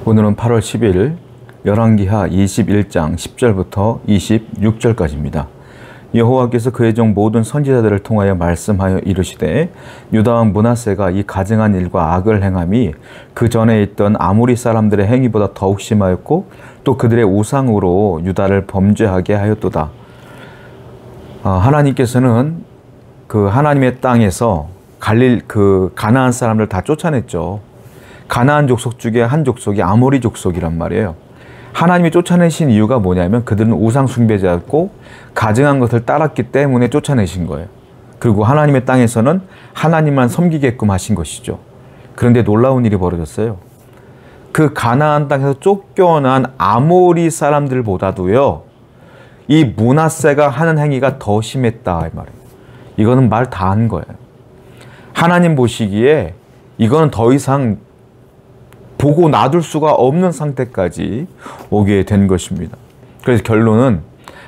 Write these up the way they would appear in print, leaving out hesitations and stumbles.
오늘은 8월 10일 열왕기하 21장 10절부터 26절까지입니다. 여호와께서 그의 종 모든 선지자들을 통하여 말씀하여 이르시되 유다왕 므낫세가 이 가증한 일과 악을 행함이 그 전에 있던 아모리 사람들의 행위보다 더욱 심하였고 또 그들의 우상으로 유다를 범죄하게 하였도다. 하나님께서는 그 하나님의 땅에서 가나안 사람들 다 쫓아냈죠. 가나안 족속 중에 한 족속이 아모리 족속이란 말이에요. 하나님이 쫓아내신 이유가 뭐냐면 그들은 우상 숭배자였고 가증한 것을 따랐기 때문에 쫓아내신 거예요. 그리고 하나님의 땅에서는 하나님만 섬기게끔 하신 것이죠. 그런데 놀라운 일이 벌어졌어요. 그 가나안 땅에서 쫓겨난 아모리 사람들보다도요, 이 므낫세가 하는 행위가 더 심했다 이 말이에요. 이거는 말 다 한 거예요. 하나님 보시기에 이거는 더 이상 보고 놔둘 수가 없는 상태까지 오게 된 것입니다. 그래서 결론은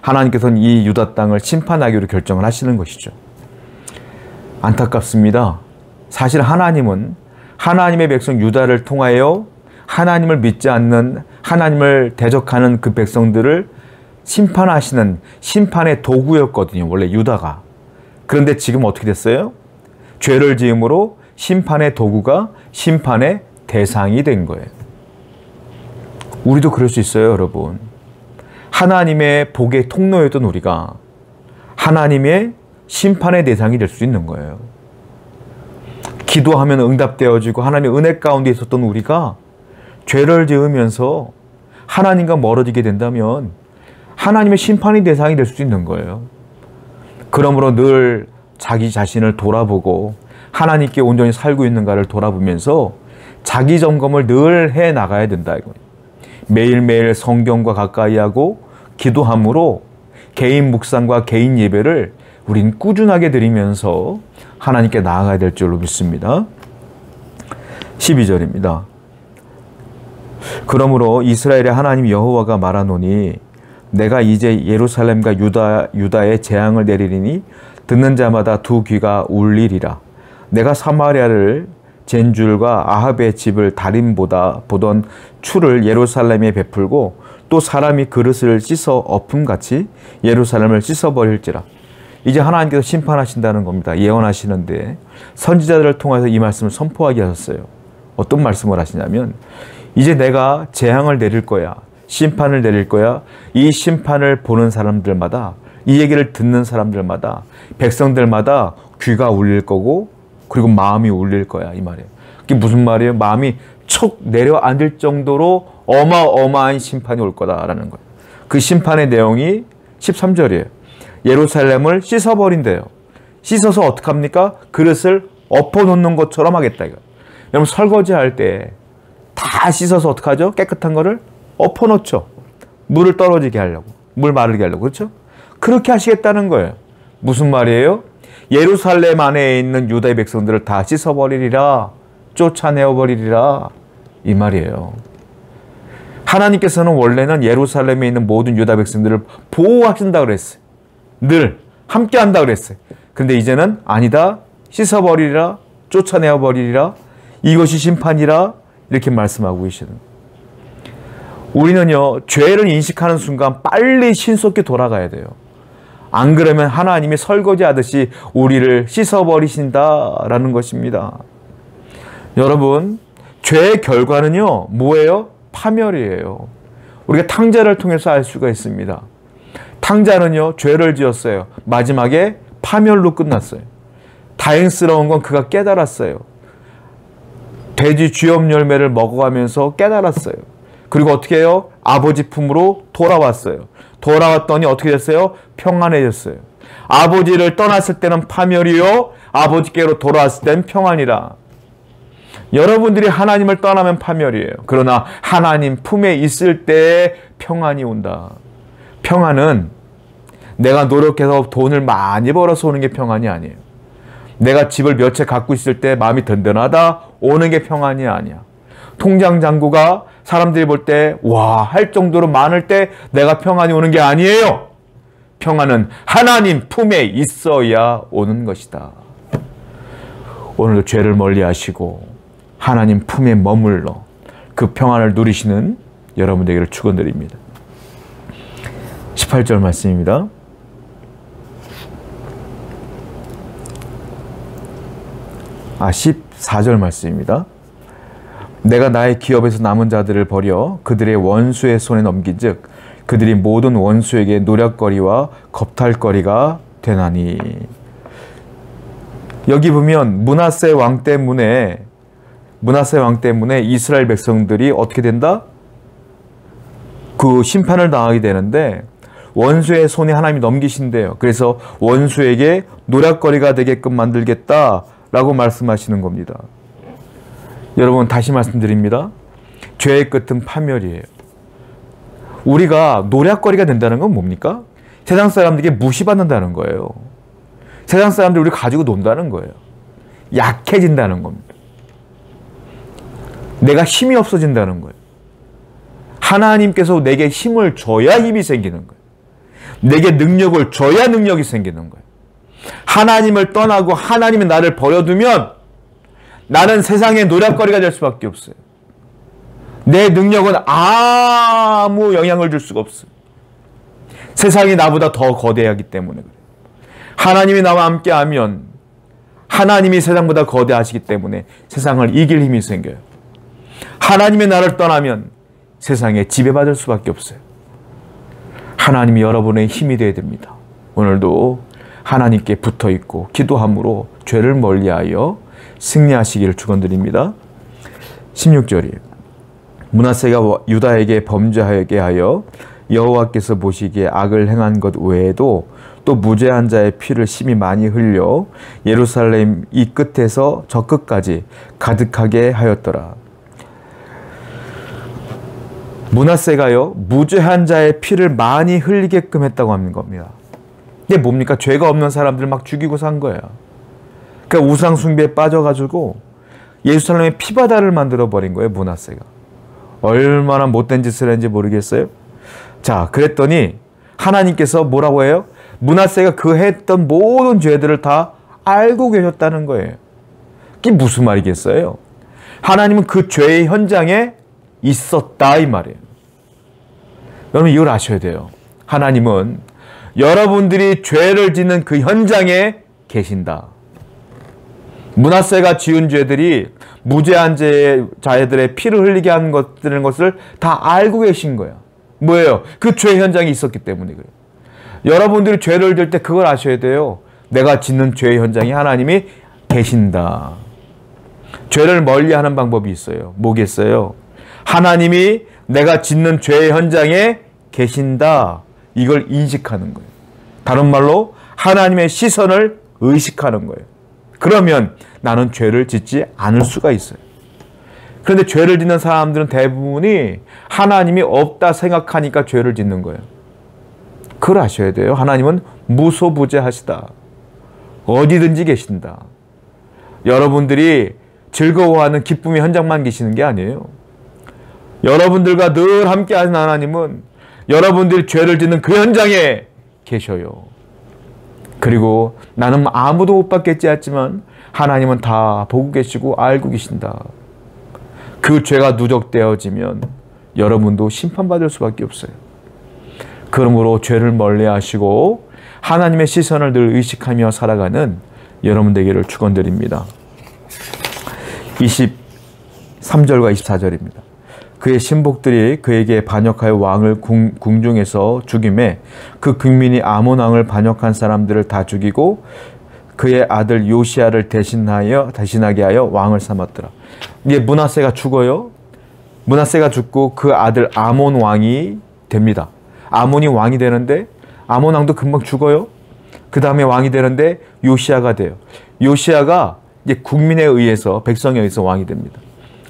하나님께서는 이 유다 땅을 심판하기로 결정을 하시는 것이죠. 안타깝습니다. 사실 하나님은 하나님의 백성 유다를 통하여 하나님을 믿지 않는, 하나님을 대적하는 그 백성들을 심판하시는 심판의 도구였거든요, 원래 유다가. 그런데 지금 어떻게 됐어요? 죄를 지음으로 심판의 도구가 심판의 대상이 된 거예요. 우리도 그럴 수 있어요, 여러분. 하나님의 복의 통로였던 우리가 하나님의 심판의 대상이 될 수 있는 거예요. 기도하면 응답되어지고 하나님의 은혜 가운데 있었던 우리가 죄를 지으면서 하나님과 멀어지게 된다면 하나님의 심판의 대상이 될 수 있는 거예요. 그러므로 늘 자기 자신을 돌아보고 하나님께 온전히 살고 있는가를 돌아보면서 자기 점검을 늘 해 나가야 된다 이거예요. 매일매일 성경과 가까이 하고 기도함으로 개인 묵상과 개인 예배를 우린 꾸준하게 드리면서 하나님께 나아가야 될 줄로 믿습니다. 12절입니다. 그러므로 이스라엘의 하나님 여호와가 말하노니 내가 이제 예루살렘과 유다에 재앙을 내리리니 듣는 자마다 두 귀가 울리리라. 내가 사마리아를 잰 줄과 아합의 집을 달인보다 보던 추를 예루살렘에 베풀고 또 사람이 그릇을 씻어 엎음같이 예루살렘을 씻어버릴지라. 이제 하나님께서 심판하신다는 겁니다. 예언하시는데 선지자들을 통해서 이 말씀을 선포하게 하셨어요. 어떤 말씀을 하시냐면 이제 내가 재앙을 내릴 거야. 심판을 내릴 거야. 이 심판을 보는 사람들마다, 이 얘기를 듣는 사람들마다, 백성들마다 귀가 울릴 거고 그리고 마음이 울릴 거야 이 말이에요. 그게 무슨 말이에요? 마음이 척 내려앉을 정도로 어마어마한 심판이 올 거다라는 거예요. 그 심판의 내용이 13절이에요. 예루살렘을 씻어버린대요. 씻어서 어떡합니까? 그릇을 엎어놓는 것처럼 하겠다 이거. 여러분 설거지할 때 다 씻어서 어떡하죠? 깨끗한 거를 엎어놓죠. 물을 떨어지게 하려고, 물 마르게 하려고. 그렇죠? 그렇게 하시겠다는 거예요. 무슨 말이에요? 예루살렘 안에 있는 유다의 백성들을 다 씻어버리리라, 쫓아내어버리리라 이 말이에요. 하나님께서는 원래는 예루살렘에 있는 모든 유다 백성들을 보호하신다 그랬어요. 늘 함께 한다 그랬어요. 근데 이제는 아니다, 씻어버리리라, 쫓아내어버리리라, 이것이 심판이라 이렇게 말씀하고 계시는 거예요. 우리는요, 죄를 인식하는 순간 빨리 신속히 돌아가야 돼요. 안 그러면 하나님이 설거지하듯이 우리를 씻어버리신다라는 것입니다. 여러분, 죄의 결과는요, 뭐예요? 파멸이에요. 우리가 탕자를 통해서 알 수가 있습니다. 탕자는요, 죄를 지었어요. 마지막에 파멸로 끝났어요. 다행스러운 건 그가 깨달았어요. 돼지 쥐염 열매를 먹어가면서 깨달았어요. 그리고 어떻게 해요? 아버지 품으로 돌아왔어요. 돌아왔더니 어떻게 됐어요? 평안해졌어요. 아버지를 떠났을 때는 파멸이요, 아버지께로 돌아왔을 때는 평안이라. 여러분들이 하나님을 떠나면 파멸이에요. 그러나 하나님 품에 있을 때 평안이 온다. 평안은 내가 노력해서 돈을 많이 벌어서 오는 게 평안이 아니에요. 내가 집을 몇 채 갖고 있을 때 마음이 든든하다 오는 게 평안이 아니야. 통장 잔고가 사람들이 볼 때 와 할 정도로 많을 때 내가 평안이 오는 게 아니에요. 평안은 하나님 품에 있어야 오는 것이다. 오늘도 죄를 멀리 하시고 하나님 품에 머물러 그 평안을 누리시는 여러분 되기를 축원드립니다. 18절 말씀입니다. 아, 14절 말씀입니다. 내가 나의 기업에서 남은 자들을 버려 그들의 원수의 손에 넘긴즉 그들이 모든 원수에게 노략거리와 겁탈거리가 되나니. 여기 보면 므낫세 왕 때문에 이스라엘 백성들이 어떻게 된다? 그 심판을 당하게 되는데 원수의 손에 하나님이 넘기신대요. 그래서 원수에게 노략거리가 되게끔 만들겠다라고 말씀하시는 겁니다. 여러분, 다시 말씀드립니다. 죄의 끝은 파멸이에요. 우리가 노략거리가 된다는 건 뭡니까? 세상 사람들에게 무시받는다는 거예요. 세상 사람들이 우리 가지고 논다는 거예요. 약해진다는 겁니다. 내가 힘이 없어진다는 거예요. 하나님께서 내게 힘을 줘야 힘이 생기는 거예요. 내게 능력을 줘야 능력이 생기는 거예요. 하나님을 떠나고 하나님이 나를 버려두면 나는 세상의 노략거리가 될 수밖에 없어요. 내 능력은 아무 영향을 줄 수가 없어요. 세상이 나보다 더 거대하기 때문에 그래요. 하나님이 나와 함께하면 하나님이 세상보다 거대하시기 때문에 세상을 이길 힘이 생겨요. 하나님이 나를 떠나면 세상에 지배받을 수밖에 없어요. 하나님이 여러분의 힘이 되어야 됩니다. 오늘도 하나님께 붙어있고 기도함으로 죄를 멀리하여 승리하시기를 축원드립니다. 16절이에요. 므낫세가 유다에게 범죄하게 하여 여호와께서 보시기에 악을 행한 것 외에도 또 무죄한 자의 피를 심히 많이 흘려 예루살렘 이 끝에서 저 끝까지 가득하게 하였더라. 므낫세가요, 무죄한 자의 피를 많이 흘리게끔 했다고 하는 겁니다. 이게 뭡니까? 죄가 없는 사람들 막 죽이고 산 거예요. 그러니까 우상 숭배에 빠져가지고 예루살렘에 피바다를 만들어 버린 거예요, 므낫세가. 얼마나 못된 짓을 했는지 모르겠어요. 자, 그랬더니 하나님께서 뭐라고 해요? 므낫세가 그 했던 모든 죄들을 다 알고 계셨다는 거예요. 그게 무슨 말이겠어요? 하나님은 그 죄의 현장에 있었다 이 말이에요. 여러분, 이걸 아셔야 돼요. 하나님은 여러분들이 죄를 짓는 그 현장에 계신다. 므낫세가 지은 죄들이 무죄한 자들의 피를 흘리게 하는 것을 다 알고 계신 거예요. 뭐예요? 그 죄 현장이 있었기 때문에 그래요. 여러분들이 죄를 질 때 그걸 아셔야 돼요. 내가 짓는 죄의 현장에 하나님이 계신다. 죄를 멀리하는 방법이 있어요. 뭐겠어요? 하나님이 내가 짓는 죄의 현장에 계신다. 이걸 인식하는 거예요. 다른 말로 하나님의 시선을 의식하는 거예요. 그러면 나는 죄를 짓지 않을 수가 있어요. 그런데 죄를 짓는 사람들은 대부분이 하나님이 없다 생각하니까 죄를 짓는 거예요. 그걸 아셔야 돼요. 하나님은 무소부재하시다. 어디든지 계신다. 여러분들이 즐거워하는 기쁨의 현장만 계시는 게 아니에요. 여러분들과 늘 함께하는 하나님은 여러분들이 죄를 짓는 그 현장에 계셔요. 그리고 나는 아무도 못 받겠지 했지만 하나님은 다 보고 계시고 알고 계신다. 그 죄가 누적되어지면 여러분도 심판받을 수밖에 없어요. 그러므로 죄를 멀리하시고 하나님의 시선을 늘 의식하며 살아가는 여러분 되기를 축원드립니다. 23절과 24절입니다. 그의 신복들이 그에게 반역하여 왕을 궁중에서 죽임에 그 국민이 아몬 왕을 반역한 사람들을 다 죽이고 그의 아들 요시야를 대신하게 하여 왕을 삼았더라. 이게 므낫세가 죽어요. 므낫세가 죽고 그 아들 아몬 왕이 됩니다. 아몬이 왕이 되는데 아몬 왕도 금방 죽어요. 그 다음에 왕이 되는데 요시야가 돼요. 요시야가 이제 국민에 의해서 백성에 의해서 왕이 됩니다.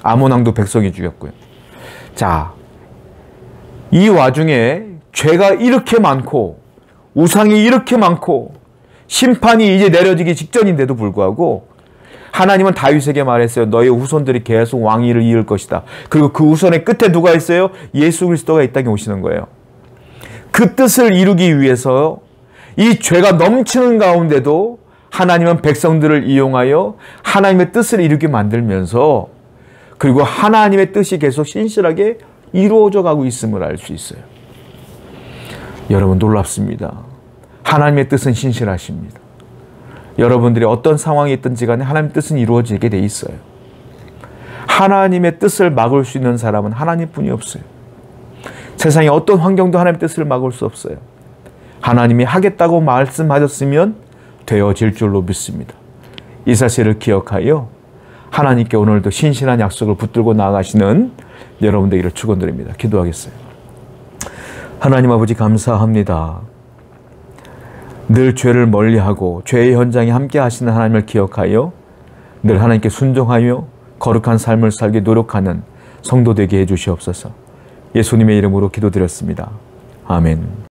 아몬 왕도 백성이 죽였고요. 자, 이 와중에 죄가 이렇게 많고 우상이 이렇게 많고 심판이 이제 내려지기 직전인데도 불구하고 하나님은 다윗에게 말했어요. 너의 후손들이 계속 왕위를 이을 것이다. 그리고 그 후손의 끝에 누가 있어요? 예수 그리스도가 이 땅에 오시는 거예요. 그 뜻을 이루기 위해서 이 죄가 넘치는 가운데도 하나님은 백성들을 이용하여 하나님의 뜻을 이루게 만들면서 그리고 하나님의 뜻이 계속 신실하게 이루어져 가고 있음을 알 수 있어요. 여러분 놀랍습니다. 하나님의 뜻은 신실하십니다. 여러분들이 어떤 상황이 있든지 간에 하나님의 뜻은 이루어지게 돼 있어요. 하나님의 뜻을 막을 수 있는 사람은 하나님뿐이 없어요. 세상의 어떤 환경도 하나님의 뜻을 막을 수 없어요. 하나님이 하겠다고 말씀하셨으면 되어질 줄로 믿습니다. 이 사실을 기억하여 하나님께 오늘도 신실한 약속을 붙들고 나아가시는 여러분 되기를 축원드립니다. 기도하겠어요. 하나님 아버지 감사합니다. 늘 죄를 멀리하고 죄의 현장에 함께 하시는 하나님을 기억하여 늘 하나님께 순종하여 거룩한 삶을 살기 노력하는 성도 되게 해주시옵소서. 예수님의 이름으로 기도드렸습니다. 아멘.